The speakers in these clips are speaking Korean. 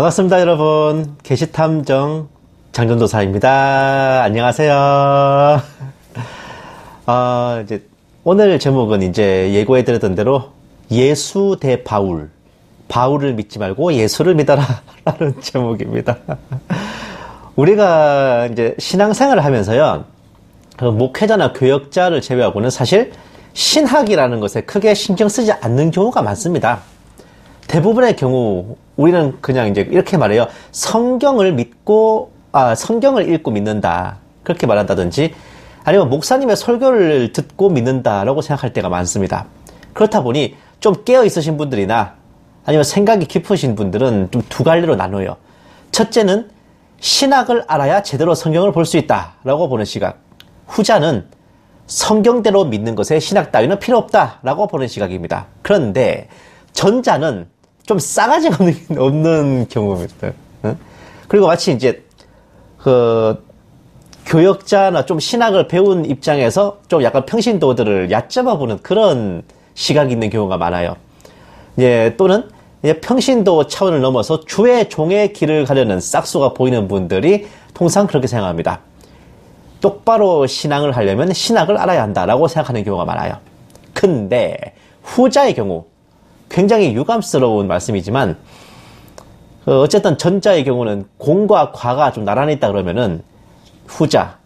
반갑습니다, 여러분. 계시탐정 장전도사입니다. 안녕하세요. 이제 오늘 제목은 이제 예고해드렸던 대로 예수 대 바울. 바울을 믿지 말고 예수를 믿어라. 라는 제목입니다. 우리가 이제 신앙생활을 하면서요, 그 목회자나 교역자를 제외하고는 사실 신학이라는 것에 크게 신경 쓰지 않는 경우가 많습니다. 대부분의 경우 우리는 그냥 이제 이렇게 말해요. 성경을 읽고 믿는다. 그렇게 말한다든지 아니면 목사님의 설교를 듣고 믿는다라고 생각할 때가 많습니다. 그렇다 보니 좀 깨어 있으신 분들이나 아니면 생각이 깊으신 분들은 좀 두 갈래로 나눠요. 첫째는 신학을 알아야 제대로 성경을 볼 수 있다라고 보는 시각. 후자는 성경대로 믿는 것에 신학 따위는 필요 없다라고 보는 시각입니다. 그런데 전자는 좀 싸가지가 없는 경우입니다. 그리고 마치 이제 교역자나 좀 신학을 배운 입장에서 좀 약간 평신도들을 얕잡아 보는 그런 시각이 있는 경우가 많아요. 또는 평신도 차원을 넘어서 주의 종의 길을 가려는 싹수가 보이는 분들이 통상 그렇게 생각합니다. 똑바로 신앙을 하려면 신학을 알아야 한다라고 생각하는 경우가 많아요. 근데 후자의 경우 굉장히 유감스러운 말씀이지만 어쨌든 전자의 경우는 공과 과가 좀 나란히 있다 그러면은 후자,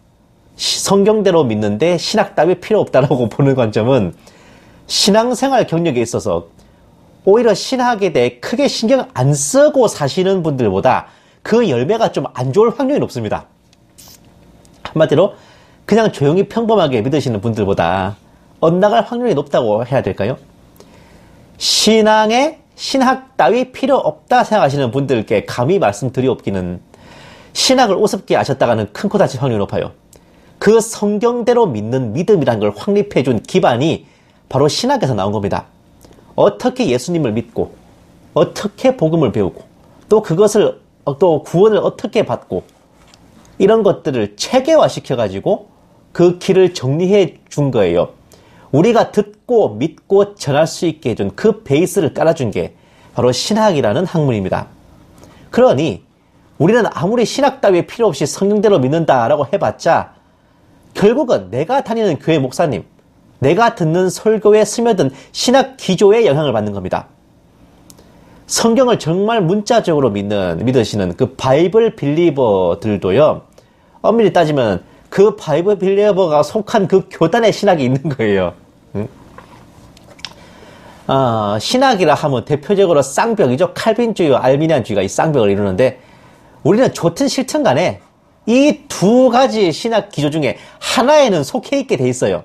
성경대로 믿는데 신학 따위 필요 없다라고 보는 관점은 신앙생활 경력에 있어서 오히려 신학에 대해 크게 신경 안 쓰고 사시는 분들보다 그 열매가 좀 안 좋을 확률이 높습니다. 한마디로 그냥 조용히 평범하게 믿으시는 분들보다 엇나갈 확률이 높다고 해야 될까요? 신앙에 신학 따위 필요 없다 생각하시는 분들께 감히 말씀드리옵기는 신학을 우습게 아셨다가는 큰 코 다칠 확률이 높아요. 그 성경대로 믿는 믿음이란 걸 확립해준 기반이 바로 신학에서 나온 겁니다. 어떻게 예수님을 믿고 어떻게 복음을 배우고 또 그것을 또 구원을 어떻게 받고 이런 것들을 체계화 시켜가지고 그 길을 정리해 준 거예요. 우리가 듣고 믿고 전할 수 있게 해준 그 베이스를 깔아준 게 바로 신학이라는 학문입니다. 그러니 우리는 아무리 신학 따위 필요 없이 성경대로 믿는다라고 해봤자 결국은 내가 다니는 교회 목사님, 내가 듣는 설교에 스며든 신학 기조에 영향을 받는 겁니다. 성경을 정말 문자적으로 믿으시는 그 바이블 빌리버들도요, 엄밀히 따지면 그 바이블 빌리버가 속한 그 교단의 신학이 있는 거예요. 신학이라 하면 대표적으로 쌍벽이죠. 칼빈주의와 알미니안주의가 이 쌍벽을 이루는데 우리는 좋든 싫든 간에 이 두 가지 신학 기조 중에 하나에는 속해 있게 돼 있어요.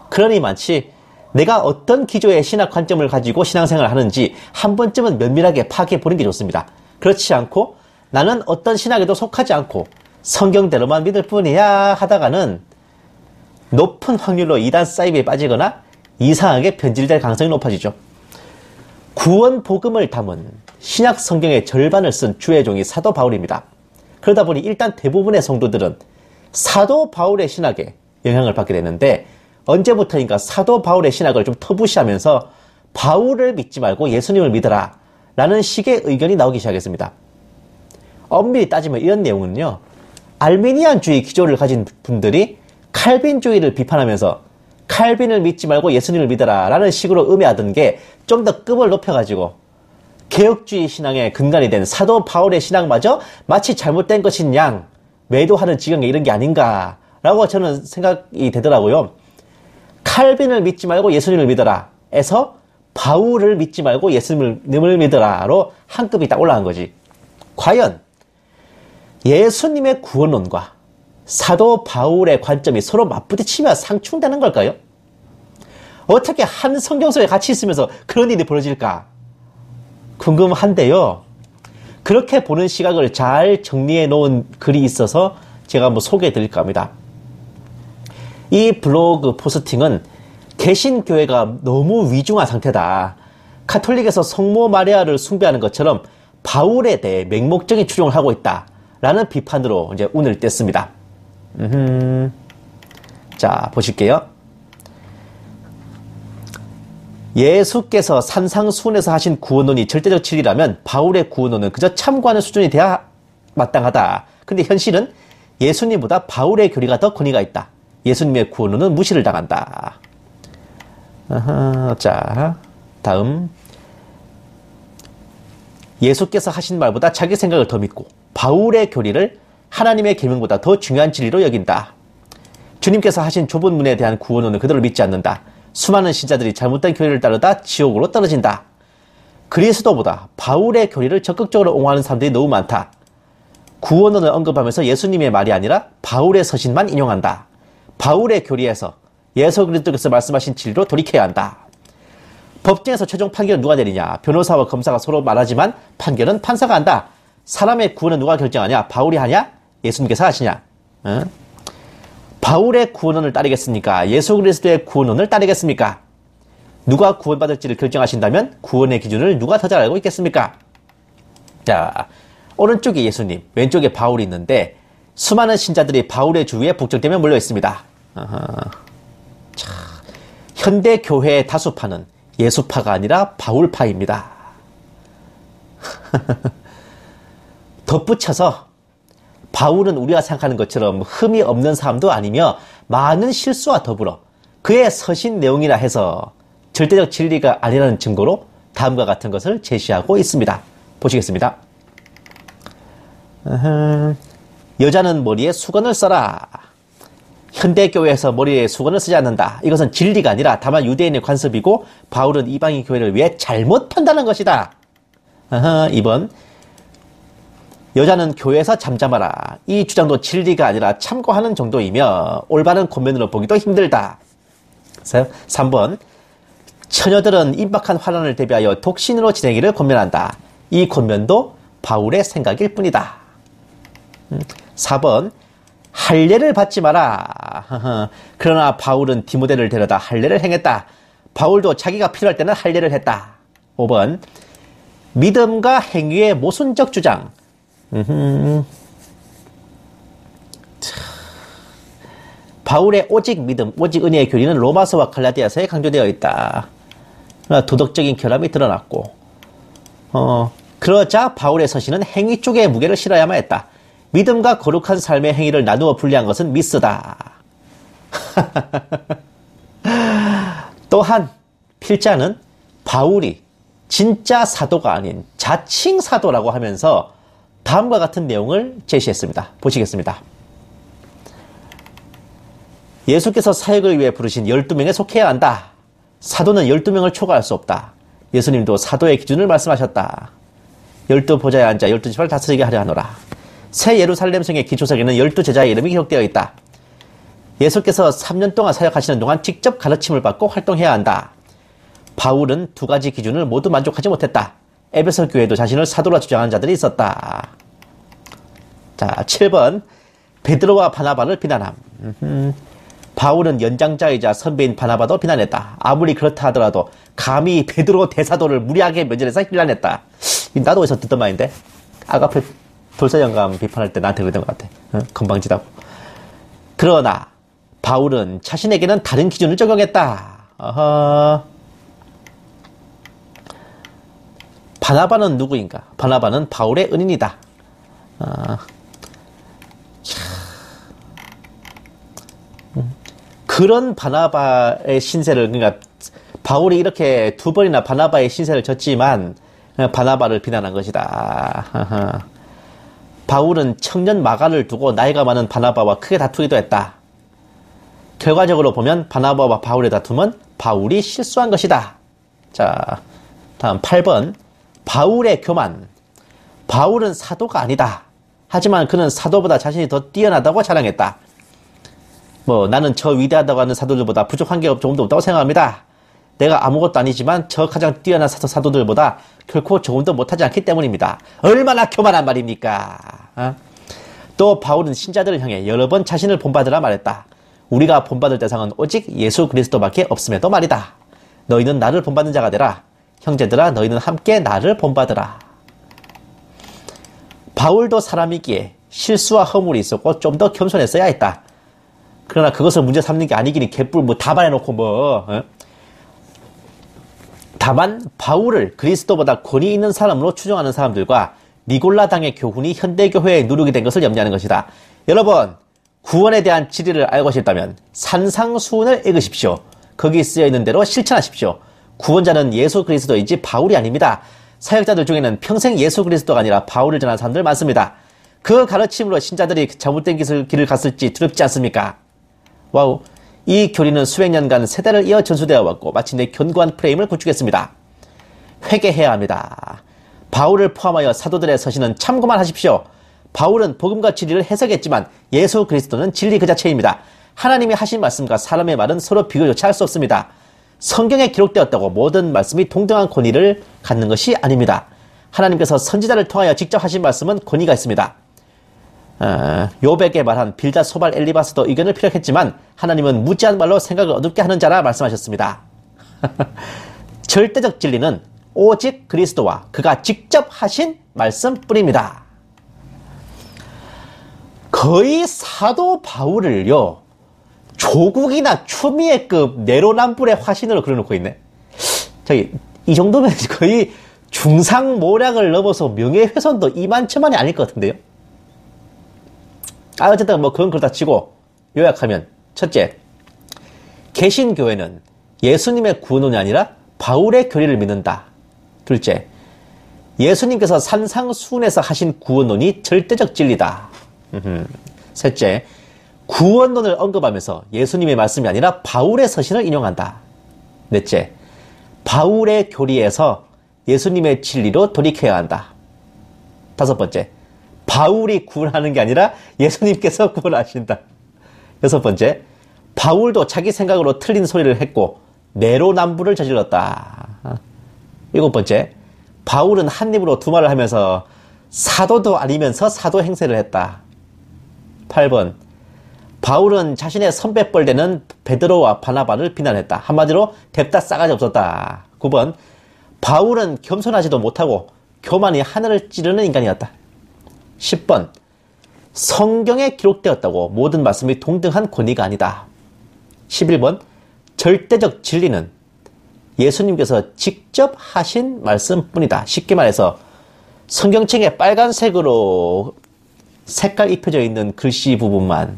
그러니 마치 내가 어떤 기조의 신학 관점을 가지고 신앙생활을 하는지 한 번쯤은 면밀하게 파악해 보는 게 좋습니다. 그렇지 않고 나는 어떤 신학에도 속하지 않고 성경대로만 믿을 뿐이야 하다가는 높은 확률로 이단 사이비에 빠지거나 이상하게 변질될 가능성이 높아지죠. 구원 복음을 담은 신약 성경의 절반을 쓴 주의 종이 사도 바울입니다. 그러다 보니 일단 대부분의 성도들은 사도 바울의 신학에 영향을 받게 되는데 언제부터인가 사도 바울의 신학을 좀 터부시하면서 바울을 믿지 말고 예수님을 믿어라 라는 식의 의견이 나오기 시작했습니다. 엄밀히 따지면 이런 내용은요, 알미니안주의 기조를 가진 분들이 칼빈주의를 비판하면서 칼빈을 믿지 말고 예수님을 믿어라 라는 식으로 음해하던 게 좀 더 급을 높여가지고 개혁주의 신앙의 근간이 된 사도 바울의 신앙마저 마치 잘못된 것인 양 매도하는 지경에 이른 게 아닌가 라고 저는 생각이 되더라고요. 칼빈을 믿지 말고 예수님을 믿어라 에서 바울을 믿지 말고 예수님을 믿어라로 한 급이 딱 올라간 거지. 과연 예수님의 구원론과 사도 바울의 관점이 서로 맞부딪히며 상충되는 걸까요? 어떻게 한 성경서에 같이 있으면서 그런 일이 벌어질까? 궁금한데요. 그렇게 보는 시각을 잘 정리해 놓은 글이 있어서 제가 한번 소개해 드릴까 합니다. 이 블로그 포스팅은 개신교회가 너무 위중한 상태다. 카톨릭에서 성모 마리아를 숭배하는 것처럼 바울에 대해 맹목적인 추종을 하고 있다. 라는 비판으로 이제 운을 뗐습니다. 자, 보실게요. 예수께서 산상수훈에서 하신 구원론이 절대적 진리라면 바울의 구원론은 그저 참고하는 수준이 돼야 마땅하다. 근데 현실은 예수님보다 바울의 교리가 더 권위가 있다. 예수님의 구원론은 무시를 당한다. 자, 다음. 예수께서 하신 말보다 자기 생각을 더 믿고 바울의 교리를 하나님의 계명보다 더 중요한 진리로 여긴다. 주님께서 하신 좁은 문에 대한 구원론은 그들을 믿지 않는다. 수많은 신자들이 잘못된 교리를 따르다 지옥으로 떨어진다. 그리스도보다 바울의 교리를 적극적으로 옹호하는 사람들이 너무 많다. 구원론을 언급하면서 예수님의 말이 아니라 바울의 서신만 인용한다. 바울의 교리에서 예수 그리스도께서 말씀하신 진리로 돌이켜야 한다. 법정에서 최종 판결은 누가 내리냐? 변호사와 검사가 서로 말하지만 판결은 판사가 한다. 사람의 구원은 누가 결정하냐? 바울이 하냐? 예수님께서 하시냐? 바울의 구원론을 따르겠습니까? 예수 그리스도의 구원론을 따르겠습니까? 누가 구원받을지를 결정하신다면 구원의 기준을 누가 더 잘 알고 있겠습니까? 자, 오른쪽에 예수님, 왼쪽에 바울이 있는데 수많은 신자들이 바울의 주위에 북적대며 몰려 있습니다. 자, 현대 교회의 다수파는 예수파가 아니라 바울파입니다. 덧붙여서 바울은 우리가 생각하는 것처럼 흠이 없는 사람도 아니며 많은 실수와 더불어 그의 서신 내용이라 해서 절대적 진리가 아니라는 증거로 다음과 같은 것을 제시하고 있습니다. 보시겠습니다. 여자는 머리에 수건을 써라. 현대교회에서 머리에 수건을 쓰지 않는다. 이것은 진리가 아니라 다만 유대인의 관습이고 바울은 이방인 교회를 위해 잘못 판단한 것이다. 2번 여자는 교회에서 잠잠하라. 이 주장도 진리가 아니라 참고하는 정도이며 올바른 권면으로 보기도 힘들다. 3번 처녀들은 임박한 환란을 대비하여 독신으로 지내기를 권면한다. 이 권면도 바울의 생각일 뿐이다. 4번 할례를 받지 마라. 그러나 바울은 디모데를 데려다 할례를 행했다. 바울도 자기가 필요할 때는 할례를 했다. 5번 믿음과 행위의 모순적 주장. 바울의 오직 믿음, 오직 은혜의 교리는 로마서와 갈라디아서에 강조되어 있다. 도덕적인 결함이 드러났고 그러자 바울의 서신은 행위 쪽에 무게를 실어야만 했다. 믿음과 거룩한 삶의 행위를 나누어 분리한 것은 미스다. 또한 필자는 바울이 진짜 사도가 아닌 자칭 사도라고 하면서 다음과 같은 내용을 제시했습니다. 보시겠습니다. 예수께서 사역을 위해 부르신 12명에 속해야 한다. 사도는 12명을 초과할 수 없다. 예수님도 사도의 기준을 말씀하셨다. 12보좌에 앉아 12지파를 다스리게 하려 하노라. 새 예루살렘 성의 기초석에는 12제자의 이름이 기록되어 있다. 예수께서 3년 동안 사역하시는 동안 직접 가르침을 받고 활동해야 한다. 바울은 두 가지 기준을 모두 만족하지 못했다. 에베소 교회도 자신을 사도라 주장하는 자들이 있었다. 자, 7번 베드로와 바나바를 비난함. 바울은 연장자이자 선배인 바나바도 비난했다. 아무리 그렇다 하더라도 감히 베드로 대사도를 무리하게 면전에서 힐난했다. 나도 어디서 듣던 말인데 아가페 돌사영감 비판할 때 나한테 그랬던 것 같아. 건방지다고. 그러나 바울은 자신에게는 다른 기준을 적용했다. 바나바는 누구인가? 바나바는 바울의 은인이다. 그런 바나바의 신세를, 그러니까 바울이 이렇게 두 번이나 바나바의 신세를 졌지만 바나바를 비난한 것이다. 바울은 청년 마가를 두고 나이가 많은 바나바와 크게 다투기도 했다. 결과적으로 보면 바나바와 바울의 다툼은 바울이 실수한 것이다. 자, 다음 8번 바울의 교만. 바울은 사도가 아니다. 하지만 그는 사도보다 자신이 더 뛰어나다고 자랑했다. 나는 저 위대하다고 하는 사도들보다 부족한 게 조금도 없다고 생각합니다. 내가 아무것도 아니지만 저 가장 뛰어난 사도들보다 결코 조금도 못하지 않기 때문입니다. 얼마나 교만한 말입니까? 또 바울은 신자들을 향해 여러 번 자신을 본받으라 말했다. 우리가 본받을 대상은 오직 예수 그리스도밖에 없음에도 말이다. 너희는 나를 본받는 자가 되라. 형제들아, 너희는 함께 나를 본받으라. 바울도 사람이기에 실수와 허물이 있었고 좀 더 겸손했어야 했다. 그러나 그것을 문제 삼는 게 아니기니 개뿔 다 말해놓고 다만 바울을 그리스도보다 권위 있는 사람으로 추정하는 사람들과 니골라당의 교훈이 현대교회에 누르게 된 것을 염려하는 것이다. 여러분, 구원에 대한 진리를 알고 싶다면 산상수훈을 읽으십시오. 거기 쓰여있는 대로 실천하십시오. 구원자는 예수 그리스도이지 바울이 아닙니다. 사역자들 중에는 평생 예수 그리스도가 아니라 바울을 전하는 사람들 많습니다. 그 가르침으로 신자들이 잘못된 길을 갔을지 두렵지 않습니까? 와우, 이 교리는 수백 년간 세대를 이어 전수되어 왔고 마침내 견고한 프레임을 구축했습니다. 회개해야 합니다. 바울을 포함하여 사도들의 서신은 참고만 하십시오. 바울은 복음과 진리를 해석했지만 예수 그리스도는 진리 그 자체입니다. 하나님이 하신 말씀과 사람의 말은 서로 비교조차 할 수 없습니다. 성경에 기록되었다고 모든 말씀이 동등한 권위를 갖는 것이 아닙니다. 하나님께서 선지자를 통하여 직접 하신 말씀은 권위가 있습니다. 요백에 말한 빌다 소발 엘리바스도 의견을 피력했지만 하나님은 무지한 말로 생각을 어둡게 하는 자라 말씀하셨습니다. 절대적 진리는 오직 그리스도와 그가 직접 하신 말씀뿐입니다. 거의 사도 바울을요, 조국이나 추미애급 내로남불의 화신으로 그려놓고 있네. 이 정도면 거의 중상모략을 넘어서 명예훼손도 이만저만이 아닐 것 같은데요. 어쨌든 그건 그렇다 치고 요약하면, 첫째, 개신교회는 예수님의 구원론이 아니라 바울의 교리를 믿는다. 둘째, 예수님께서 산상수훈에서 하신 구원론이 절대적 진리다. 셋째, 구원론을 언급하면서 예수님의 말씀이 아니라 바울의 서신을 인용한다. 넷째, 바울의 교리에서 예수님의 진리로 돌이켜야 한다. 다섯 번째, 바울이 구원하는 게 아니라 예수님께서 구원하신다. 여섯 번째, 바울도 자기 생각으로 틀린 소리를 했고 내로남불을 저질렀다. 일곱 번째, 바울은 한 입으로 두 말을 하면서 사도도 아니면서 사도 행세를 했다. 8번, 바울은 자신의 선배뻘 되는 베드로와 바나바를 비난했다. 한마디로 뎁다 싸가지 없었다. 9번, 바울은 겸손하지도 못하고 교만이 하늘을 찌르는 인간이었다. 10번, 성경에 기록되었다고 모든 말씀이 동등한 권위가 아니다. 11번, 절대적 진리는 예수님께서 직접 하신 말씀뿐이다. 쉽게 말해서 성경책에 빨간색으로 색깔 입혀져 있는 글씨 부분만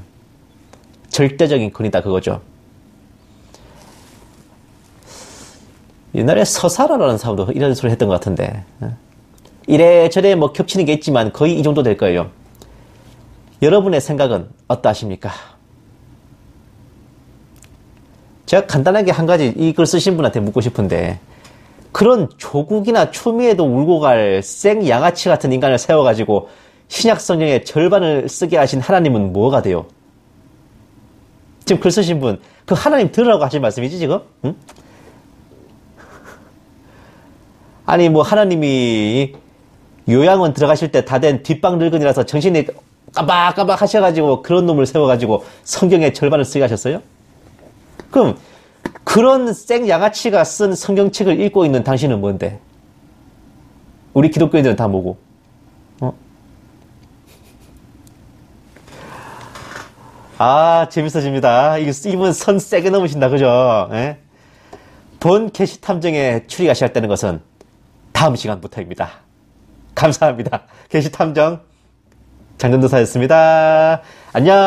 절대적인 권위다, 그거죠. 옛날에 서사라라는 사람도 이런 소리 했던 것 같은데, 이래저래 겹치는 게 있지만 거의 이 정도 될 거예요. 여러분의 생각은 어떠하십니까? 제가 간단하게 한 가지 이 글 쓰신 분한테 묻고 싶은데, 그런 조국이나 추미애도 울고 갈 생 양아치 같은 인간을 세워가지고 신약 성경의 절반을 쓰게 하신 하나님은 뭐가 돼요? 지금 글 쓰신 분, 그 하나님 들으라고 하신 말씀이지 지금? 응? 아니 하나님이 요양원 들어가실 때 다 된 뒷방 늙은이라서 정신이 깜박깜박 하셔가지고 그런 놈을 세워가지고 성경의 절반을 쓰게 하셨어요? 그럼 그런 생 양아치가 쓴 성경책을 읽고 있는 당신은 뭔데? 우리 기독교인들은 다 뭐고? 재밌어집니다. 이분 선 세게 넘으신다, 그죠? 예? 본 게시탐정에 출입하셨다는 것은 다음 시간부터입니다. 감사합니다. 게시탐정 장전도사였습니다. 안녕.